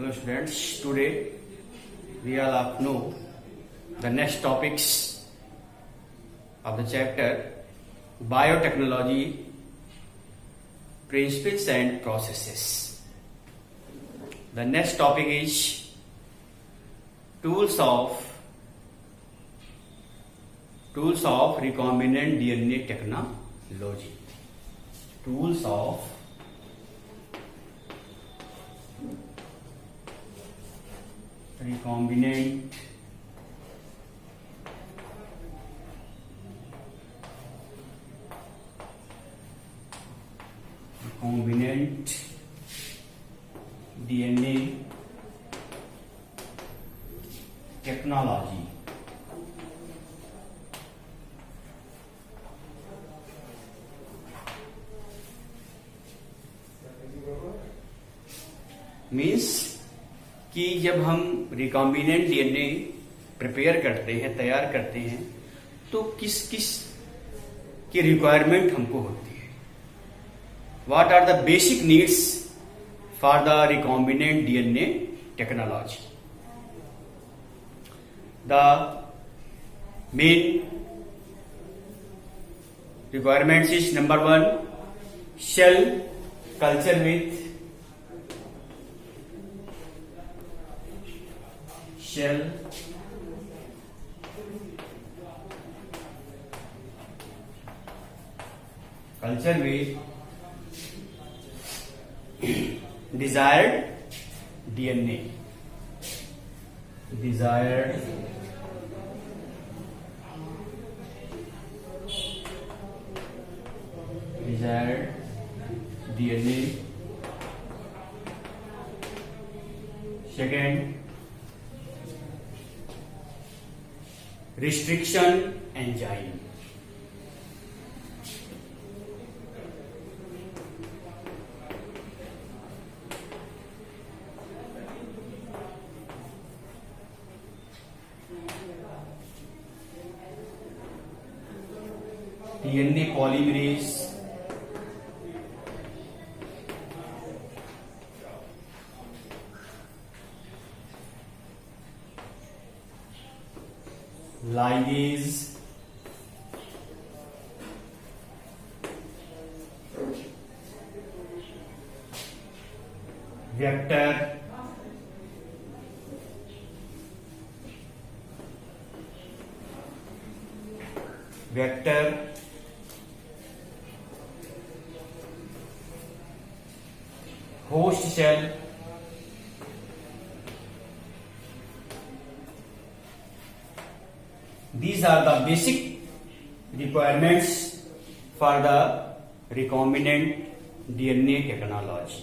Hello students, today we all have know the next topics of the chapter Biotechnology Principles and Processes. The next topic is Tools of Recombinant DNA Technology. Tools of recombinant DNA technology. Means कि जब हम recombinant DNA prepare करते हैं, तैयार करते हैं, तो किस किस की रिक्वायरमेंट हमको होती है. What are the basic needs for the recombinant DNA technology. The main requirements is number 1 cell culture with cell culture with desired DNA. Desired DNA. Second, restriction enzyme. DNA polymerase. Ligase. Vector. Host cell. These are the basic requirements for the recombinant DNA technology.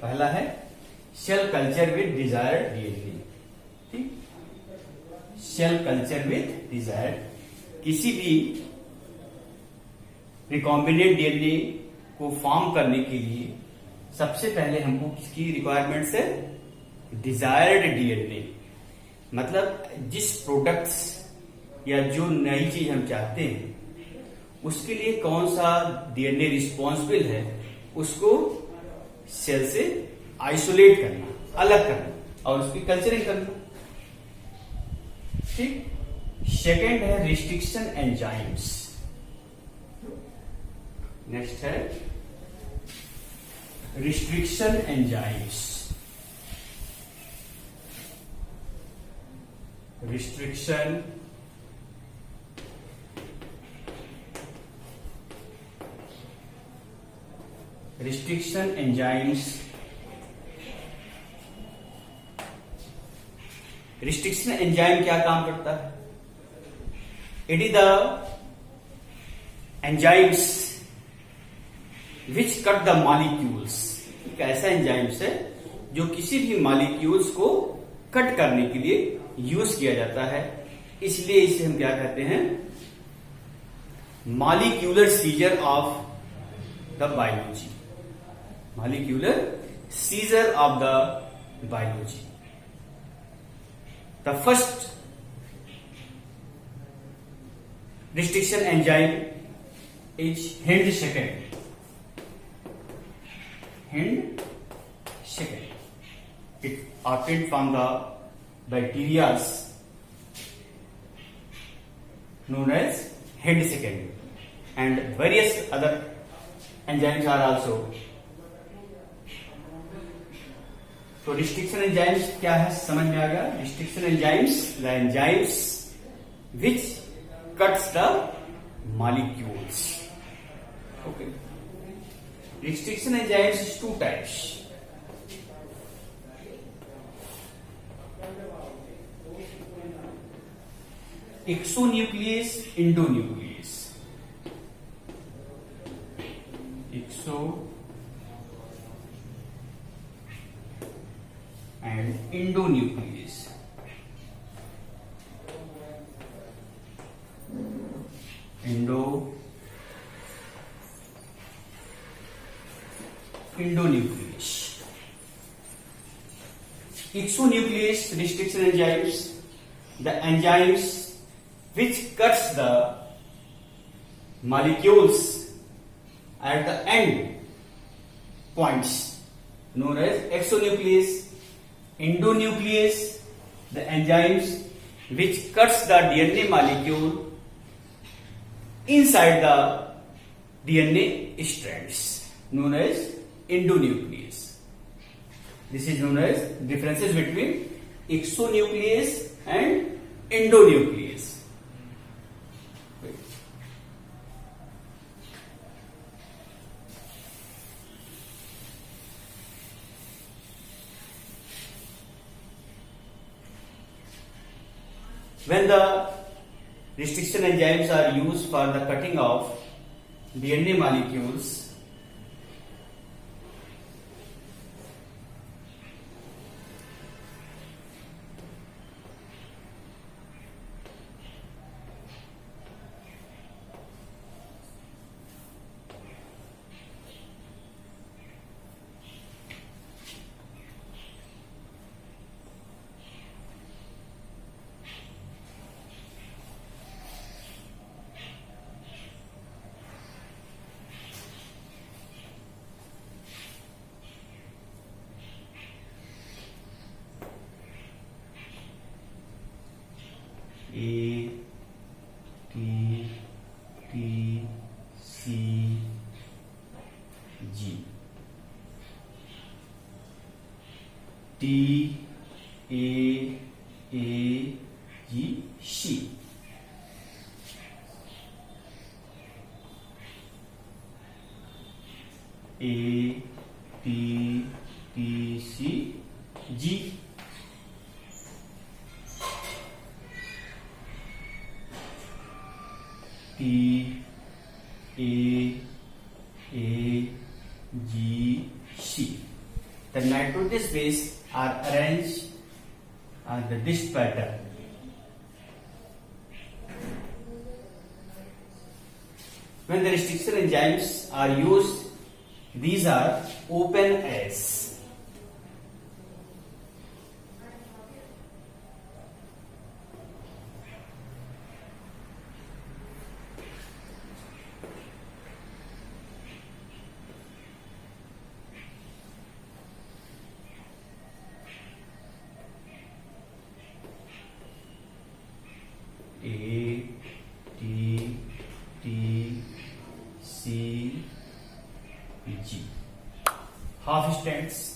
पहला है cell culture with desired DNA. ठीक, cell culture with desired. किसी भी recombinant DNA को form करने के लिए सबसे पहले हमको किसकी रिक्वायरमेंट्स है? Desired DNA. मतलब जिस प्रोडक्ट्स या जो नई चीज हम चाहते हैं उसके लिए कौन सा डीएनए रिस्पॉन्सिबल है, उसको सेल से आइसोलेट करना, अलग करना और उसकी कल्चरिंग करना. ठीक. सेकेंड है रिस्ट्रिक्शन एंजाइम्स. नेक्स्ट है restriction enzymes. Restriction enzymes. Restriction enzyme क्या काम करता है? It is the enzymes which cut the molecules. एक ऐसा एंजाइम्स है जो किसी भी मॉलिक्यूल्स को कट करने के लिए यूज किया जाता है. इसलिए इसे हम क्या कहते हैं? Molecular scissor of the biology. Molecular seizure of the biology. The first restriction enzyme is Hind second. it obtained from the bacteria known as Henle secondary, and various other enzymes are also. तो restriction enzymes क्या है समझ में आ गया. Restriction enzymes, the enzymes which cuts the molecules. Okay. Restriction enzymes is two types. Exonuclease, endonuclease. Exo and endonuclease. Endonuclease. Exonuclease restriction enzymes, the enzymes which cuts the molecules at the end points known as exonuclease. Endonuclease, the enzymes which cuts the DNA molecule inside the DNA strands known as endonuclease. This is known as differences between exonuclease and endonuclease. When the restriction enzymes are used for the cutting of DNA molecules, A, T, T, C, G. T, A, G, C. A, T, T, C, G. T, A, G, C. The nitrogenous base are arranged on the disc pattern. When the restriction enzymes are used, these are open as. A, T, T, C, G. Half strands.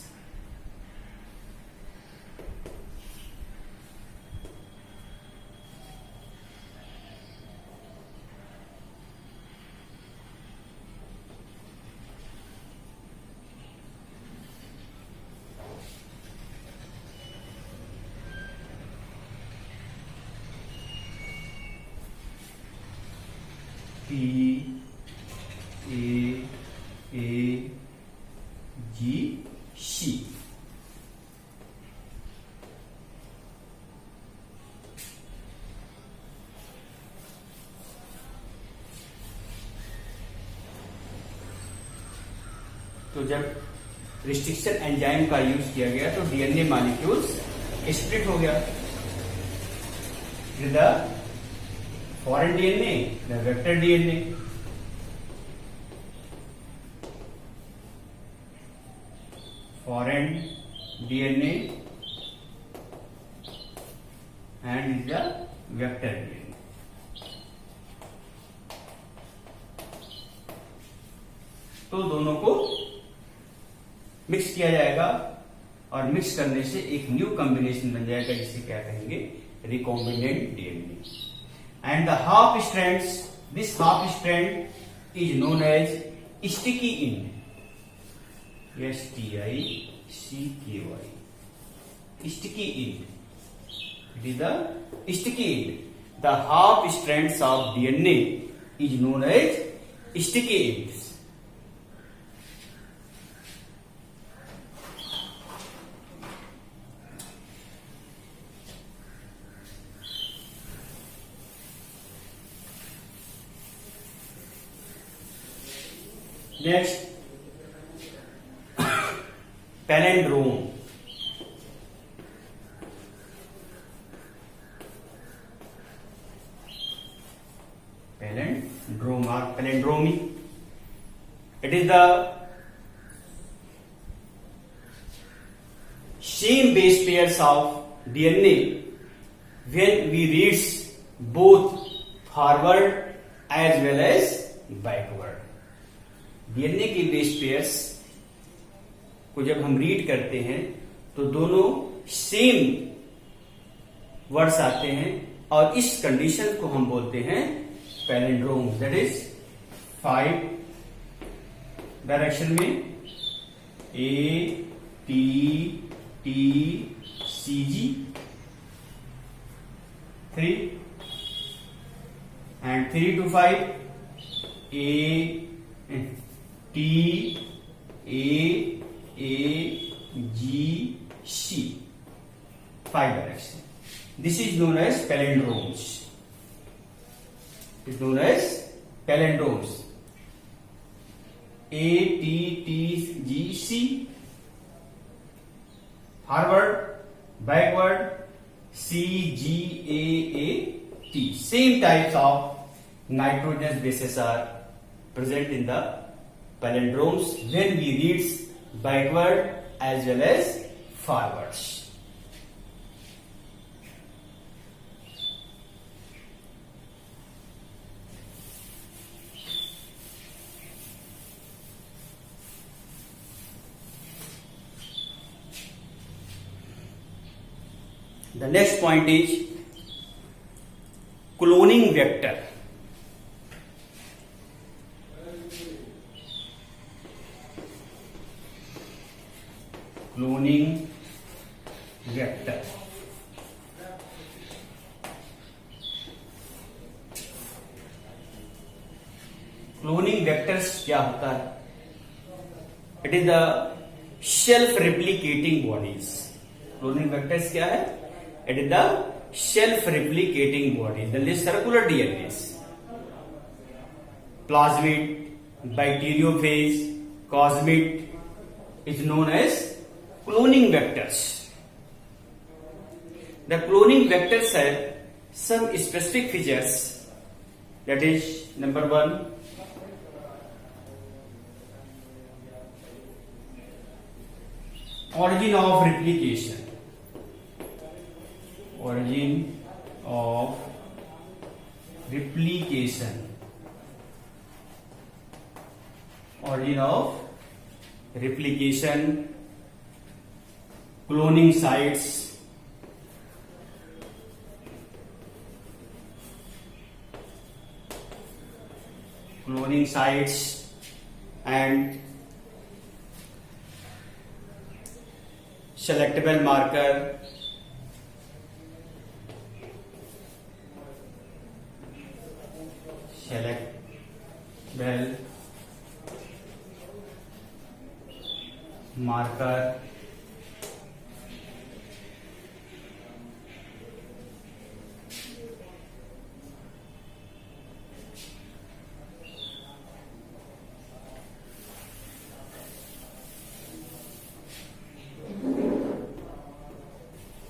T, A, G, C. तो जब restriction enzyme का use किया गया तो DNA molecules split हो गया. The foreign DNA, the vector DNA. Foreign DNA and is the vector DNA. तो दोनों को मिक्स किया जाएगा और मिक्स करने से एक न्यू कॉम्बिनेशन बन जाएगा जिसे क्या कहेंगे, recombinant DNA. And the half strands, this half strand is known as sticky end. STICKY, sticky end. It is the sticky end. The half strands of DNA is known as sticky ends. Next, palindrome. Palindrome or palindromy. It is the same base pairs of DNA when we read both forward as well as backward. DNA के base pairs को जब हम read करते हैं तो दोनों same words आते हैं और इस कंडीशन को हम बोलते हैं पैलिंड्रोम. दैट इज 5 डायरेक्शन में ATTCG, 3 and 3 to 5 TAAGC, 5 direction. This is known as palindromes. It is known as palindromes. ATTGC, forward, backward, CGAAT. Same types of nitrogenous bases are present in the palindromes when we read backward as well as forwards. The next point is cloning vector. Cloning vector. Cloning vectors क्या होता है? It is the self-replicating bodies. Cloning vectors क्या है? It is the self-replicating bodies. The circular DNAs, plasmid, bacteriophage, cosmid is known as cloning vectors. The cloning vectors have some specific features. That is, number 1, origin of replication. Origin of replication. Origin of replication. Cloning sites. Cloning sites and selectable marker. Selectable marker.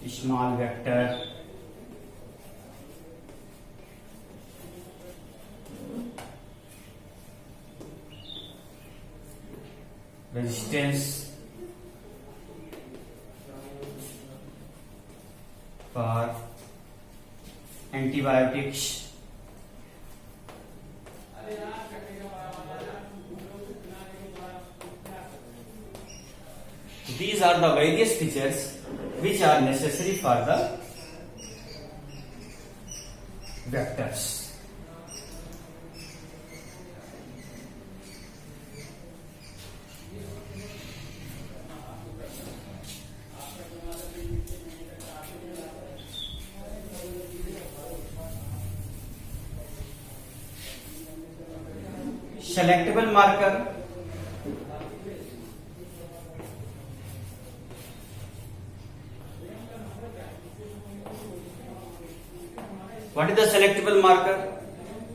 Small vector. Resistance for antibiotics, these are the various features which are necessary for the vectors. Selectable marker, what is the selectable marker?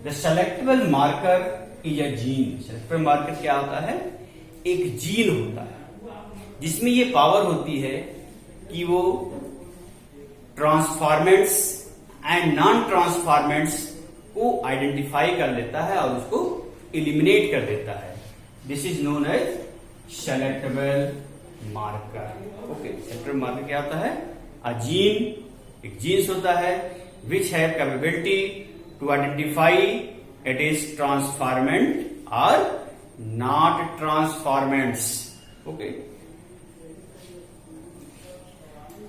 The selectable marker is a gene. selectable marker क्या होता है? एक gene होता है जिसमें ये power होती है कि वो ट्रांसफॉर्मेंट्स एंड नॉन ट्रांसफॉर्मेंट्स को आइडेंटिफाई कर लेता है और उसको इलिमिनेट कर देता है. This is known as selectable marker. Okay, selectable marker क्या होता है? अ जीन, एक जीन्स होता है which have capability to identify it is transformant or not transformants. Okay,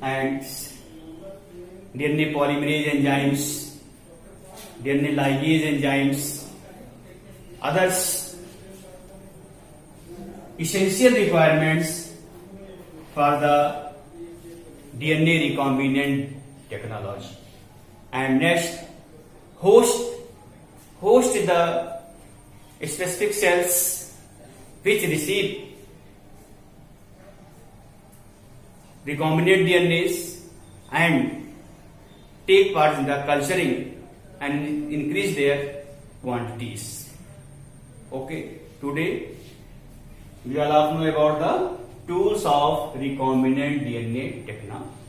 and DNA polymerase enzymes, DNA ligase enzymes, others essential requirements for the DNA recombinant technology. And next, host the specific cells which receive recombinant DNAs and take part in the culturing and increase their quantities. Okay, today we all know about the tools of recombinant DNA technology.